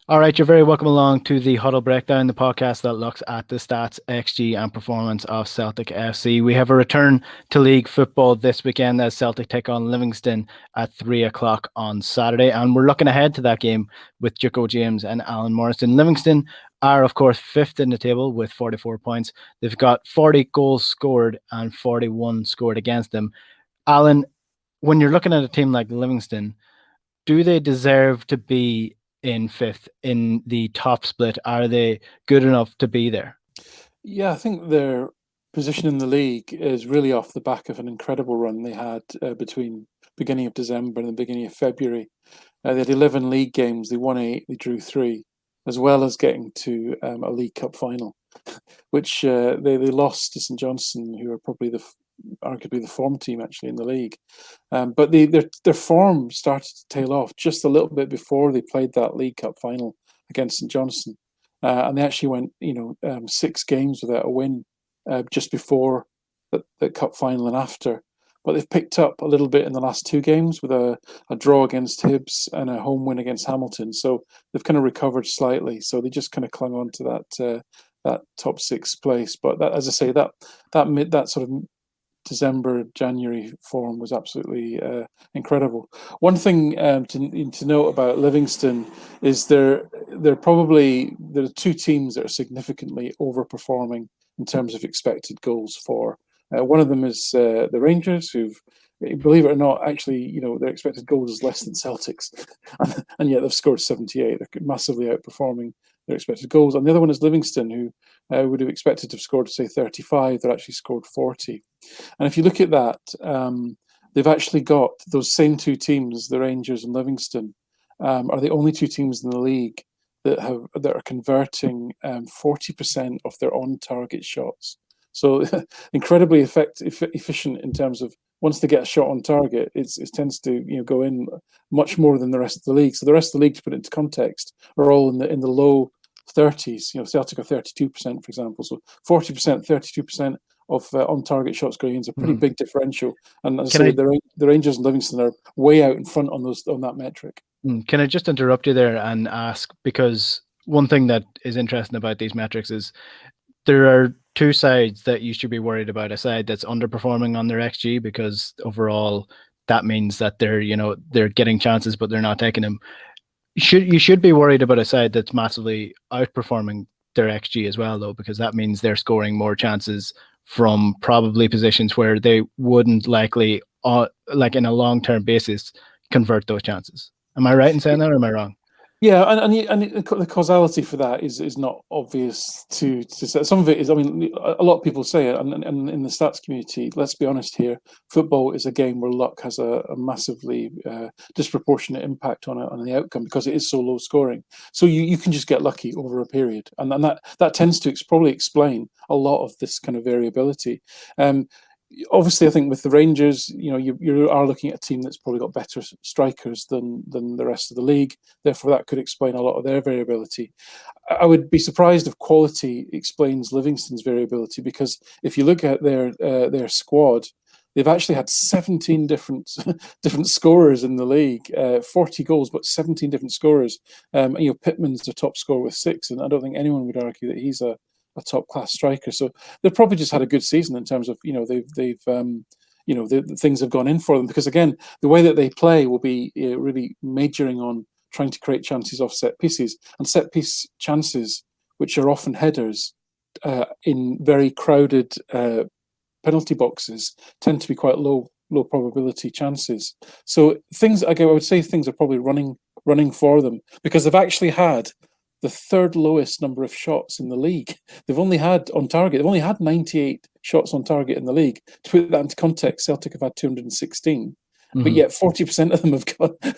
All right, you're very welcome along to the Huddle Breakdown, the podcast that looks at the stats, XG, and performance of Celtic FC. We have a return to league football this weekend as Celtic take on Livingston at 3 o'clock on Saturday. And we're looking ahead to that game with Joko James and Alan Morrison. Livingston are, of course, fifth in the table with 44 points. They've got 40 goals scored and 41 scored against them. Alan, when you're looking at a team like Livingston, do they deserve to be in fifth in the top split? Are they good enough to be there? Yeah, I think their position in the league is really off the back of an incredible run they had between beginning of December and the beginning of February. They had 11 league games. They won 8, they drew 3, as well as getting to a League Cup final, which they lost to St Johnstone, who are probably arguably the form team actually in the league. But their form started to tail off just a little bit before they played that League Cup final against St Johnstone. And they actually went, 6 games without a win just before the cup final and after. But they've picked up a little bit in the last 2 games with a draw against Hibs and a home win against Hamilton. So they've kind of recovered slightly. So they just kind of clung on to that top 6 place. But that, as I say, that sort of December, January form was absolutely incredible. One thing to note about Livingston is there are 2 teams that are significantly overperforming in terms of expected goals for. One of them is the Rangers, who've, believe it or not, actually, their expected goals is less than Celtics, and yet they've scored 78. They're massively outperforming their expected goals. And the other one is Livingston, who would have expected to have scored, say, 35. They're actually scored 40. And if you look at that, they've actually got those same 2 teams, the Rangers and Livingston, are the only 2 teams in the league that are converting 40% of their on-target shots. So incredibly efficient in terms of once they get a shot on target, it tends to go in much more than the rest of the league. So the rest of the league, to put it into context, are all in the low 30s. Celtic are 32%, for example. So 40%, 32% of on-target shots going in is a pretty big differential. And as I say, the Rangers and Livingston are way out in front on that metric. Can I just interrupt you there and ask, because one thing that is interesting about these metrics is there are 2 sides that you should be worried about. A side that's underperforming on their XG because overall that means that they're getting chances but they're not taking them. You should be worried about a side that's massively outperforming their XG as well, though, because that means they're scoring more chances from probably positions where they wouldn't likely, like in a long-term basis, convert those chances. Am I right in saying that, or am I wrong? Yeah, and the causality for that is not obvious to say. Some of it is, I mean, a lot of people say it, and in the stats community, let's be honest here, football is a game where luck has a massively disproportionate impact on the outcome because it is so low scoring. So you can just get lucky over a period, and that tends to probably explain a lot of this kind of variability. Obviously, I think with the Rangers, you are looking at a team that's probably got better strikers than the rest of the league. Therefore, that could explain a lot of their variability. I would be surprised if quality explains Livingston's variability, because if you look at their squad, they've actually had 17 different scorers in the league, 40 goals, but 17 different scorers. Pittman's the top scorer with 6, and I don't think anyone would argue that he's a top class striker. So they've probably just had a good season in terms of the things have gone in for them, because again, the way that they play will be really majoring on trying to create chances off set pieces, and set piece chances, which are often headers in very crowded penalty boxes, tend to be quite low probability chances. So I would say things are probably running for them, because they've actually had the third lowest number of shots in the league. They've only had 98 shots on target in the league. To put that into context, Celtic have had 216, but yet 40% of them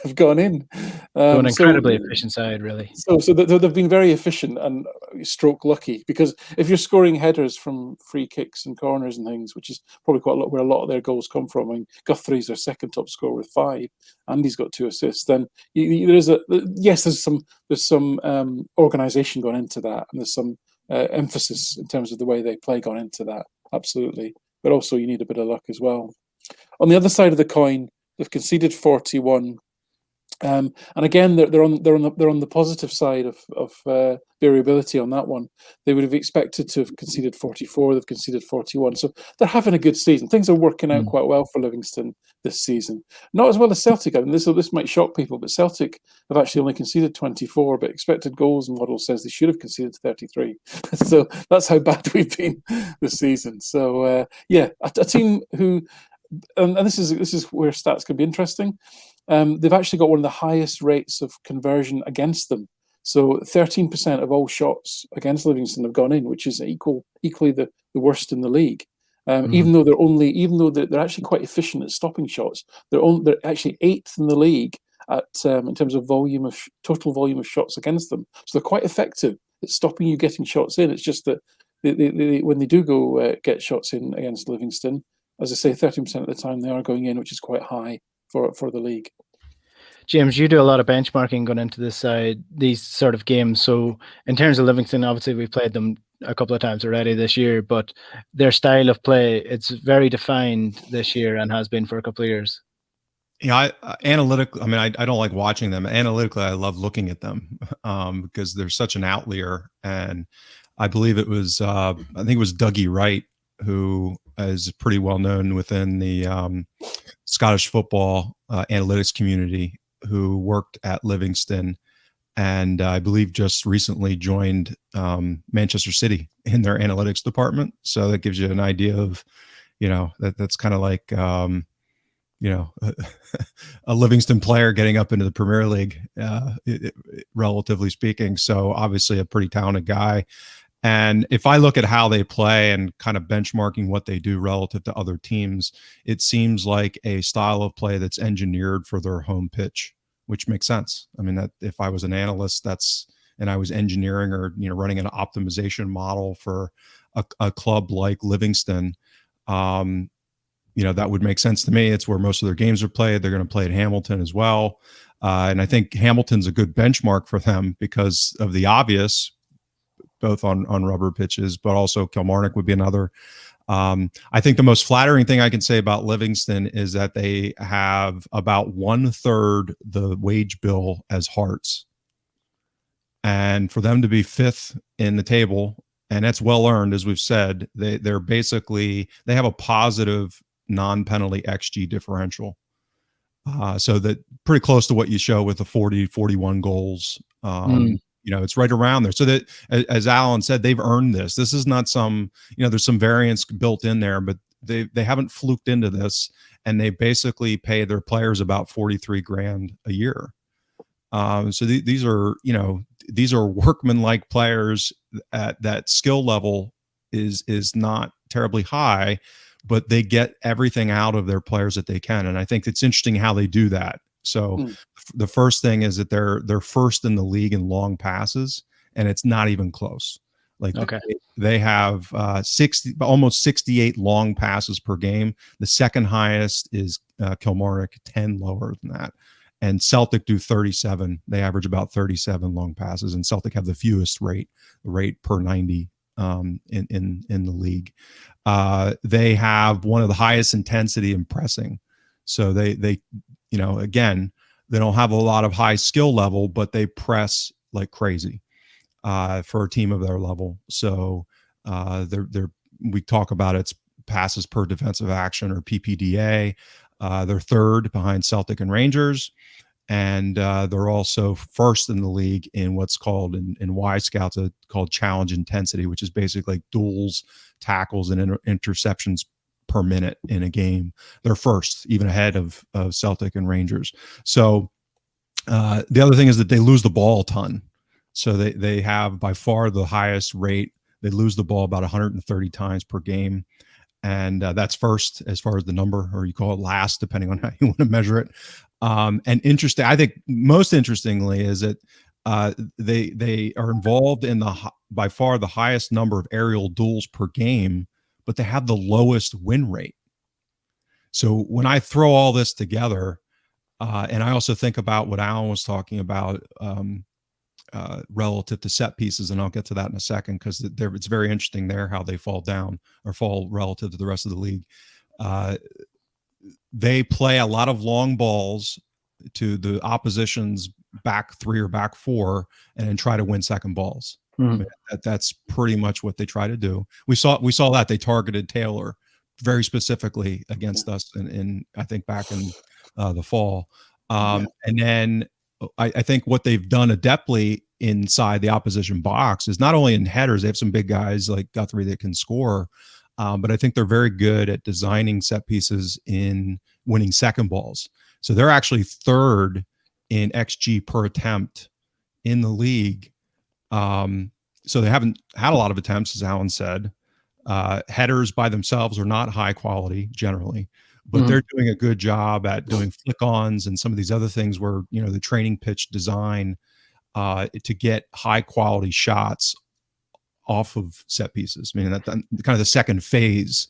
have gone in. So an incredibly efficient side, really. So they've been very efficient and stroke lucky, because if you're scoring headers from free kicks and corners and things, which is probably quite a lot where a lot of their goals come from. I mean, Guthrie's their second top scorer with 5, and he's got 2 assists. Then there's some organisation gone into that, and there's some emphasis in terms of the way they play gone into that. Absolutely, but also you need a bit of luck as well. On the other side of the coin, they've conceded 41. And again, they're on the positive side of variability on that one. They would have expected to have conceded 44. They've conceded 41. So they're having a good season. Things are working out quite well for Livingston this season. Not as well as Celtic. I mean, this might shock people, but Celtic have actually only conceded 24. But expected goals model says they should have conceded 33. So that's how bad we've been this season. So yeah, a team who, and this is where stats can be interesting. They've actually got one of the highest rates of conversion against them. So 13% of all shots against Livingston have gone in, which is equally the worst in the league. Even though they're actually quite efficient at stopping shots, they're actually 8th in the league at in terms of total volume of shots against them. So they're quite effective at stopping you getting shots in. It's just that when they do go get shots in against Livingston, as I say, 13% of the time they are going in, which is quite high for the league. James, you do a lot of benchmarking going into these sort of games. So in terms of Livingston, obviously we've played them a couple of times already this year, but their style of play, it's very defined this year and has been for a couple of years. Yeah, analytically, I mean, I don't like watching them. Analytically, I love looking at them because they're such an outlier. And I believe it was, I think it was Dougie Wright, who is pretty well known within the Scottish football analytics community, who worked at Livingston, and I believe just recently joined Manchester City in their analytics department. So that gives you an idea of, that's kind of like, a Livingston player getting up into the Premier League, relatively speaking. So obviously a pretty talented guy. And if I look at how they play and kind of benchmarking what they do relative to other teams, it seems like a style of play that's engineered for their home pitch, which makes sense. I mean, that if I was an analyst, and I was engineering or, running an optimization model for a club like Livingston, that would make sense to me. It's where most of their games are played. They're going to play at Hamilton as well. And I think Hamilton's a good benchmark for them because of the obvious, both on rubber pitches, but also Kilmarnock would be another. I think the most flattering thing I can say about Livingston is that they have about 1/3 the wage bill as Hearts. And for them to be 5th in the table, and that's well earned, as we've said, they have a positive non-penalty XG differential. So that pretty close to what you show with the 40, 41 goals. It's right around there. So that, as Alan said, they've earned this. This is not some, there's some variance built in there, but they haven't fluked into this, and they basically pay their players about 43 grand a year. So these are workman-like players at that skill level is not terribly high, but they get everything out of their players that they can. And I think it's interesting how they do that. So the first thing is that they're first in the league in long passes, and it's not even close. Like they have almost 68 long passes per game. The second highest is Kilmarnock, 10 lower than that. And Celtic do 37. They average about 37 long passes, and Celtic have the fewest rate per 90 in the league. They have one of the highest intensity in pressing. So they again, they don't have a lot of high skill level, but they press like crazy for a team of their level. So we talk about its passes per defensive action, or PPDA. They're third behind Celtic and Rangers. And they're also first in the league in what's called in Y Scouts called challenge intensity, which is basically like duels, tackles, and interceptions per minute in a game. They're first, even ahead of Celtic and Rangers. So the other thing is that they lose the ball a ton. So they have by far the highest rate. They lose the ball about 130 times per game. And that's first as far as the number, or you call it last, depending on how you want to measure it. And interesting, I think most interestingly is that they are involved in by far the highest number of aerial duels per game, but they have the lowest win rate. So when I throw all this together, and I also think about what Alan was talking about relative to set pieces, and I'll get to that in a second, because it's very interesting there how they fall down or fall relative to the rest of the league. They play a lot of long balls to the opposition's back three or back four and then try to win second balls. I mean, that's pretty much what they try to do. We saw that they targeted Taylor very specifically against us in I think back in the fall. And then I think what they've done adeptly inside the opposition box is not only in headers, they have some big guys like Guthrie that can score, but I think they're very good at designing set pieces in winning second balls. So they're actually third in XG per attempt in the league. So they haven't had a lot of attempts, as Alan said. Headers by themselves are not high quality generally, but they're doing a good job at doing flick-ons and some of these other things where, you know, the training pitch design to get high quality shots off of set pieces. I mean, that kind of the second phase.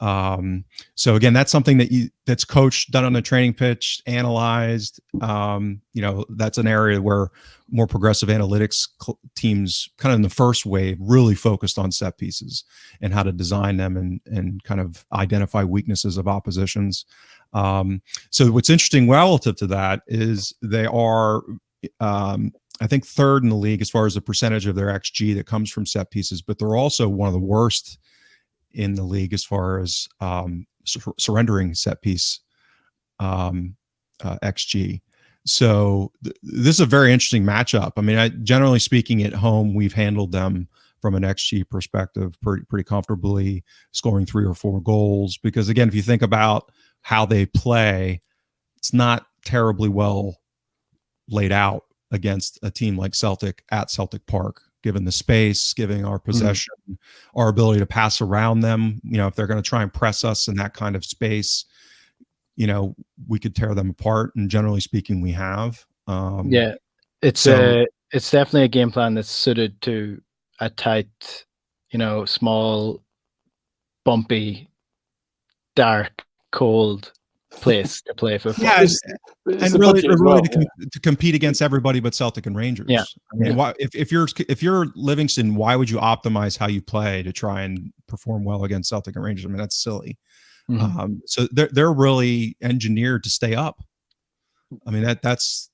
So again, that's something that's coached, done on the training pitch, analyzed. You know, that's an area where more progressive analytics teams kind of in the first wave really focused on set pieces and how to design them and kind of identify weaknesses of oppositions. So what's interesting relative to that is they are, I think, third in the league as far as the percentage of their XG that comes from set pieces, but they're also one of the worst in the league as far as surrendering set piece XG. So this is a very interesting matchup. I mean, generally speaking, at home, we've handled them from an XG perspective pretty comfortably, scoring 3 or 4 goals. Because again, if you think about how they play, it's not terribly well laid out against a team like Celtic at Celtic Park, given the space, giving our possession, our ability to pass around them. You know, if they're going to try and press us in that kind of space, you know, we could tear them apart. And generally speaking, we have. Yeah, it's definitely a game plan that's suited to a tight, you know, small, bumpy, dark, cold place to play football. Yeah, and really to compete against everybody but Celtic and Rangers. Yeah, I mean, why, if you're Livingston, why would you optimize how you play to try and perform well against Celtic and Rangers? I mean, that's silly. So they're really engineered to stay up. I mean, that's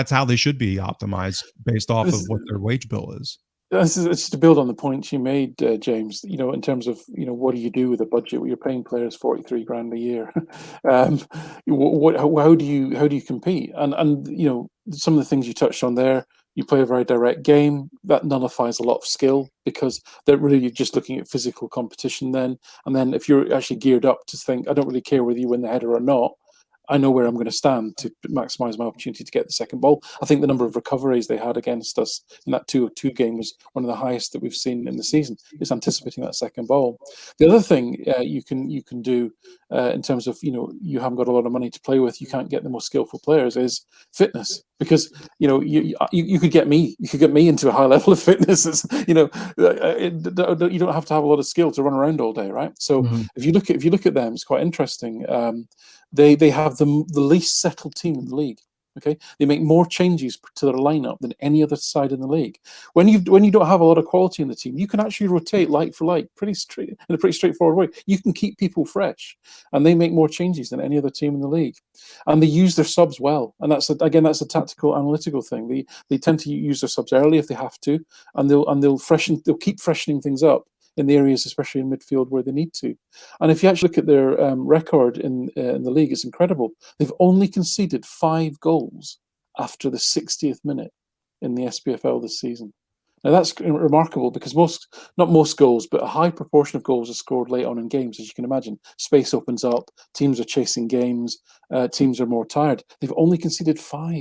how they should be optimized based off of what their wage bill is. It's to build on the points you made, James. You know, in terms of, you know, what do you do with a budget where you're paying players 43 grand a year? How do you compete? And you know, some of the things you touched on there. You play a very direct game that nullifies a lot of skill because they're really just looking at physical competition then. And then if you're actually geared up to think, I don't really care whether you win the header or not, I know where I'm going to stand to maximize my opportunity to get the second ball. I think the number of recoveries they had against us in that 2-2 game was one of the highest that we've seen in the season. It's anticipating that second ball. The other thing you can do in terms of, you know, you haven't got a lot of money to play with, you can't get the most skillful players, is fitness. Because, you know, you could get me into a high level of fitness. It's, you know, you don't have to have a lot of skill to run around all day, right? So if you look at them, it's quite interesting. They have the least settled team in the league. Okay, they make more changes to their lineup than any other side in the league. When you don't have a lot of quality in the team, you can actually rotate like for like in a pretty straightforward way. You can keep people fresh, and they make more changes than any other team in the league. And they use their subs well, and that's a tactical, analytical thing. They tend to use their subs early if they have to, and they'll keep freshening things up in the areas, especially in midfield, where they need to. And if you actually look at their record in the league, it's incredible. They've only conceded 5 goals after the 60th minute in the SPFL this season. Now that's remarkable because not most goals, but a high proportion of goals are scored late on in games, as you can imagine. Space opens up, teams are chasing games, teams are more tired. They've only conceded 5.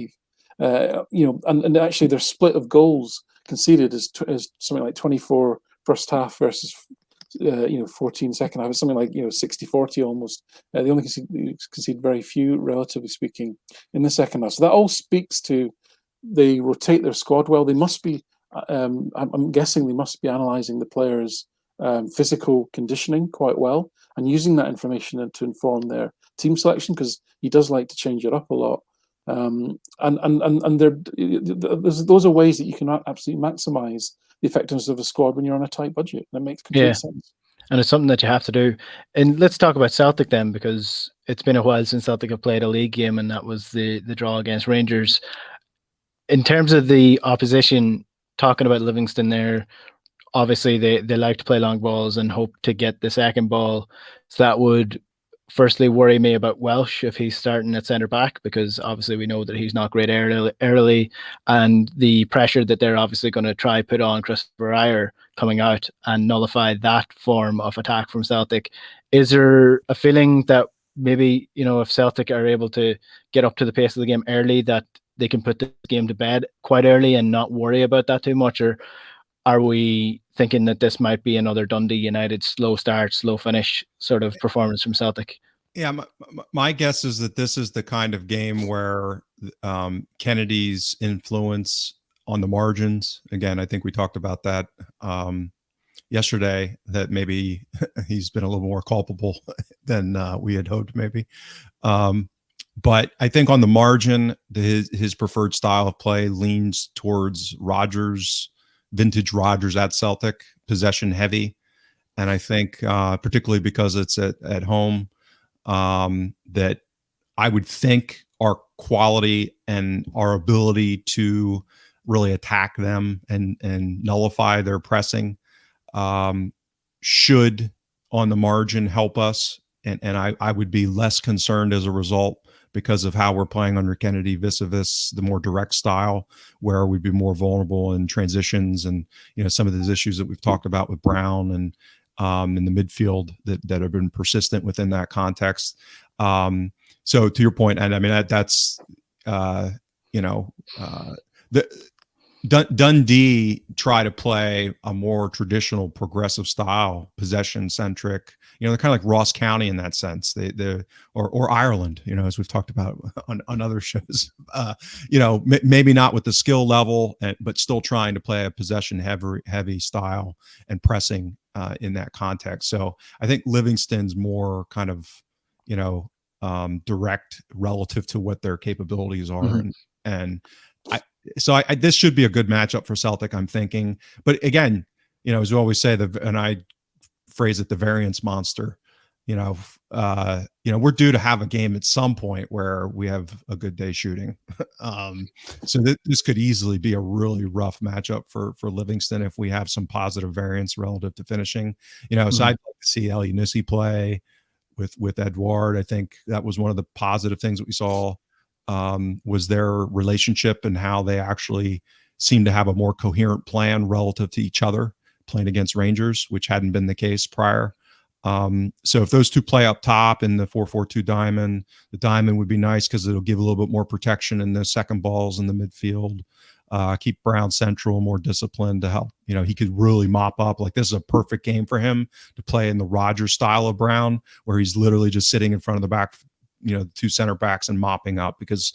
You know, and actually their split of goals conceded is something like 24 first half versus 14 second half. It's something like 60-40 almost. They only concede very few, relatively speaking, in the second half. So that all speaks to they rotate their squad well. They must be. I'm guessing they must be analysing the players' physical conditioning quite well and using that information to inform their team selection, because he does like to change it up a lot. And those are ways that you can absolutely maximise the effectiveness of a squad when you're on a tight budget. That makes complete sense. And it's something that you have to do. And let's talk about Celtic then, because it's been a while since Celtic have played a league game, and that was the draw against Rangers. In terms of the opposition, talking about Livingston there, obviously they like to play long balls and hope to get the second ball. So that would firstly worry me about Welsh if he's starting at centre back, because obviously we know that he's not great early, and the pressure that they're obviously going to try put on Christopher Ayer coming out and nullify that form of attack from Celtic. Is there a feeling that maybe, if Celtic are able to get up to the pace of the game early, that they can put the game to bed quite early and not worry about that too much? Or are we thinking that this might be another Dundee United slow start, slow finish sort of performance from Celtic? Yeah, my guess is that this is the kind of game where Kennedy's influence on the margins, again, I think we talked about that yesterday, that maybe he's been a little more culpable than we had hoped maybe. But I think on the margin, his preferred style of play leans towards vintage Rodgers at Celtic, possession heavy. And I think particularly because it's at home, that I would think our quality and our ability to really attack them and nullify their pressing should on the margin help us. And I would be less concerned as a result because of how we're playing under Kennedy vis-a-vis the more direct style, where we'd be more vulnerable in transitions and, some of those issues that we've talked about with Brown and in the midfield that have been persistent within that context. So to your point, and I mean, that's, Dundee try to play a more traditional progressive style, possession centric. They're kind of like Ross County in that sense. Or Ireland, as we've talked about on other shows. Maybe not with the skill level, but still trying to play a possession heavy style and pressing in that context. So I think Livingston's more kind of direct relative to what their capabilities are, and this should be a good matchup for Celtic, I'm thinking. But again, as we always say, and I phrase it, the variance monster. We're due to have a game at some point where we have a good day shooting. So this could easily be a really rough matchup for Livingston if we have some positive variance relative to finishing. So I'd like to see El Yunusi play with Edouard. I think that was one of the positive things that we saw. Was their relationship and how they actually seem to have a more coherent plan relative to each other playing against Rangers, which hadn't been the case prior. So if those two play up top in the 4-4-2 diamond, the diamond would be nice because it'll give a little bit more protection in the second balls in the midfield. Keep Brown central, more disciplined to help. He could really mop up. Like, this is a perfect game for him to play in the Rodgers style of Brown, where he's literally just sitting in front of the back, two center backs and mopping up, because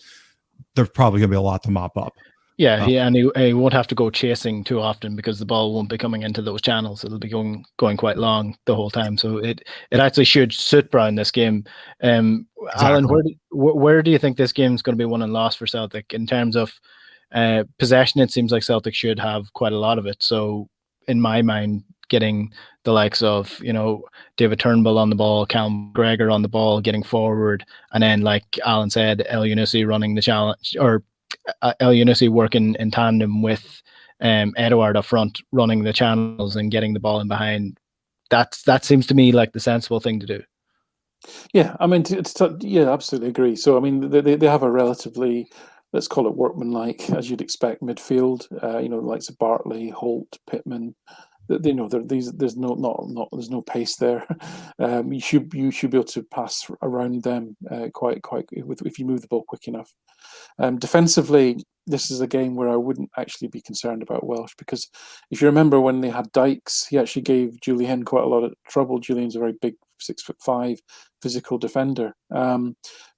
there's probably going to be a lot to mop up. Yeah, and he won't have to go chasing too often because the ball won't be coming into those channels. It'll be going quite long the whole time. So it actually should suit Brown this game. Exactly. Alan, where do you think this game is going to be won and lost for Celtic in terms of possession? It seems like Celtic should have quite a lot of it. So in my mind, getting the likes of, David Turnbull on the ball, Callum Gregor on the ball, getting forward, and then, like Alan said, El Yunusi running the challenge, or El Yunusi working in tandem with Edouard up front, running the channels and getting the ball in behind. That seems to me like the sensible thing to do. Yeah, I mean, absolutely agree. So, I mean, they have a relatively, let's call it workmanlike, as you'd expect, midfield. Likes of Bartley, Holt, Pittman. There's no pace there. You should be able to pass around them quite if you move the ball quick enough. Defensively, this is a game where I wouldn't actually be concerned about Welsh, because if you remember when they had Dykes, he actually gave Julian quite a lot of trouble. Julian's a very big 6'5" physical defender.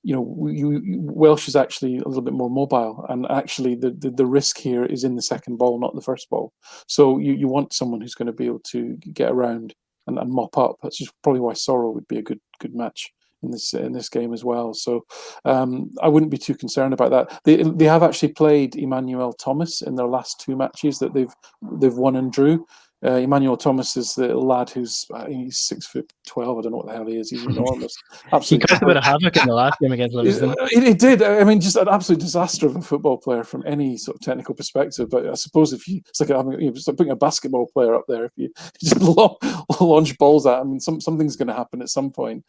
Welsh is actually a little bit more mobile, and actually the risk here is in the second ball, not the first ball. So you want someone who's going to be able to get around and mop up. That's just probably why Sorrell would be a good match in this game as well. So I wouldn't be too concerned about that. They have actually played Emmanuel Thomas in their last two matches that they've won and drew. Emmanuel Thomas is the lad who's he's 6'12". I don't know what the hell he is. He's enormous. He Absolutely. caused a bit of havoc in the last game against Livingston. It did. I mean, just an absolute disaster of a football player from any sort of technical perspective. But I suppose if it's like it's like putting a basketball player up there. If you just launch balls at him, and something's going to happen at some point.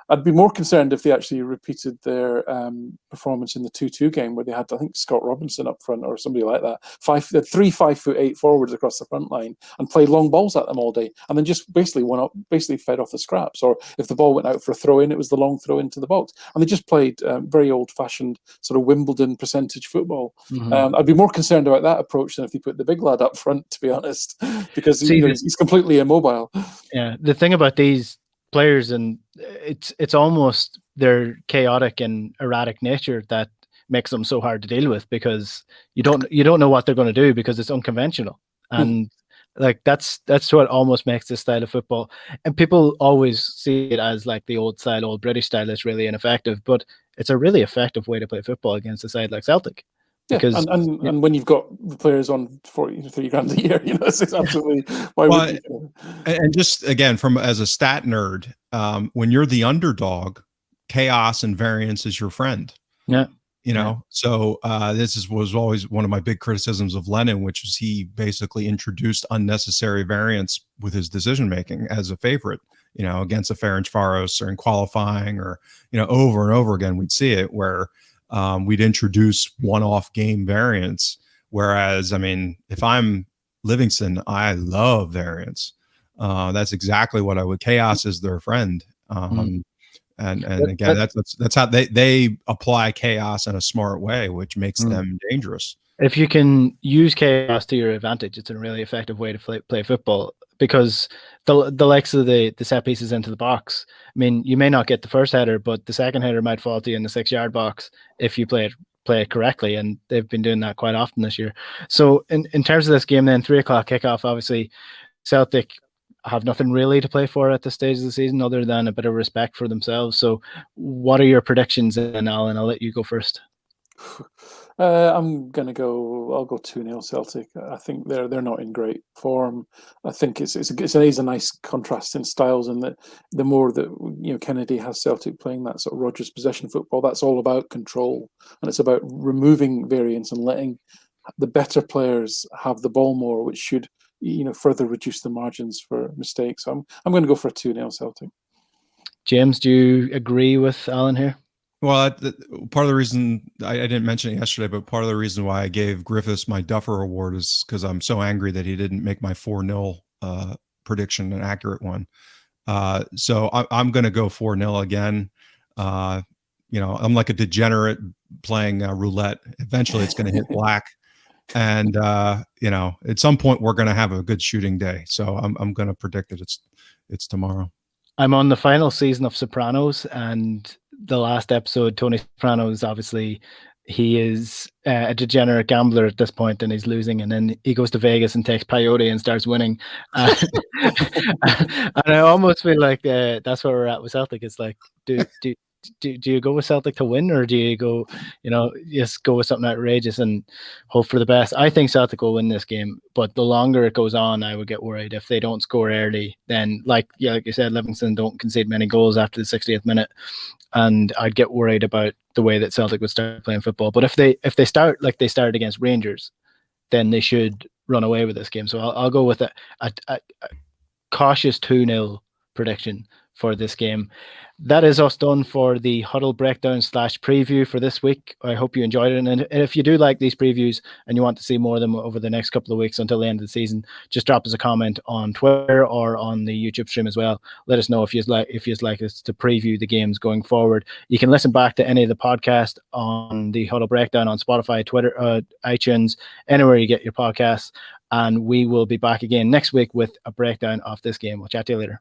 I'd be more concerned if they actually repeated their performance in the 2-2 game where they had, I think, Scott Robinson up front or somebody like that. They had 3 5'8" forwards across the front line and played long balls at them all day, and then just basically fed off the scraps. Or if the ball went out for a throw in, it was the long throw into the box, and they just played very old-fashioned sort of Wimbledon percentage football. I'd be more concerned about that approach than if they put the big lad up front, to be honest, because he's completely immobile. Yeah, the thing about these players, and it's almost their chaotic and erratic nature that makes them so hard to deal with, because you don't know what they're going to do because it's unconventional, and like that's what almost makes this style of football. And people always see it as like the old British style that's really ineffective, but it's a really effective way to play football against a side like Celtic. Because and when you've got the players on 40-30 grand a year, it's absolutely why would you? And just again, as a stat nerd, when you're the underdog, chaos and variance is your friend. Yeah. So this was always one of my big criticisms of Lennon, which is he basically introduced unnecessary variance with his decision making as a favorite, against a Ferencvaros or in qualifying, or over and over again we'd see it where we'd introduce one-off game variance. Whereas, I mean, if I'm Livingston, I love variance. That's exactly what I would. Chaos is their friend. And again, that's how they apply chaos in a smart way, which makes them dangerous. If you can use chaos to your advantage, it's a really effective way to play football, because the likes of the set pieces into the box, I mean, you may not get the first header, but the second header might fall to you in the 6-yard box if you play it correctly, and they've been doing that quite often this year. So in terms of this game then, 3 o'clock kickoff, obviously Celtic have nothing really to play for at this stage of the season other than a bit of respect for themselves. So what are your predictions then, Alan? I'll let you go first. I'll go 2-0 Celtic. I think they're not in great form. I think it's a nice contrast in styles, and that the more that Kennedy has Celtic playing that sort of Rodgers possession football, that's all about control, and it's about removing variance and letting the better players have the ball more, which should further reduce the margins for mistakes. So I'm going to go for a 2-0 Celtic. James, do you agree with Alan here? Well, part of the reason I didn't mention it yesterday, but part of the reason why I gave Griffiths my Duffer Award is because I'm so angry that he didn't make my 4-0 prediction an accurate one. So I'm going to go 4-0 again. I'm like a degenerate playing roulette. Eventually, it's going to hit black, and at some point we're going to have a good shooting day. So I'm going to predict that it's tomorrow. I'm on the final season of Sopranos, and the last episode, Tony Soprano's obviously, he is a degenerate gambler at this point, and he's losing, and then he goes to Vegas and takes peyote and starts winning. And I almost feel like that's where we're at with Celtic. It's like, do you go with Celtic to win, or do you go, just go with something outrageous and hope for the best? I think Celtic will win this game, but the longer it goes on, I would get worried if they don't score early. Then, like you said, Livingston don't concede many goals after the 60th minute, and I'd get worried about the way that Celtic would start playing football. But if they start like they started against Rangers, then they should run away with this game. So I'll go with a cautious 2-0 prediction for this game. That is us done for the Huddle breakdown / preview for this week. I hope you enjoyed it. And if you do like these previews and you want to see more of them over the next couple of weeks until the end of the season, just drop us a comment on Twitter or on the YouTube stream as well. Let us know if you'd like us to preview the games going forward. You can listen back to any of the podcast on the Huddle breakdown on Spotify, Twitter, iTunes, anywhere you get your podcasts. And we will be back again next week with a breakdown of this game. We'll chat to you later.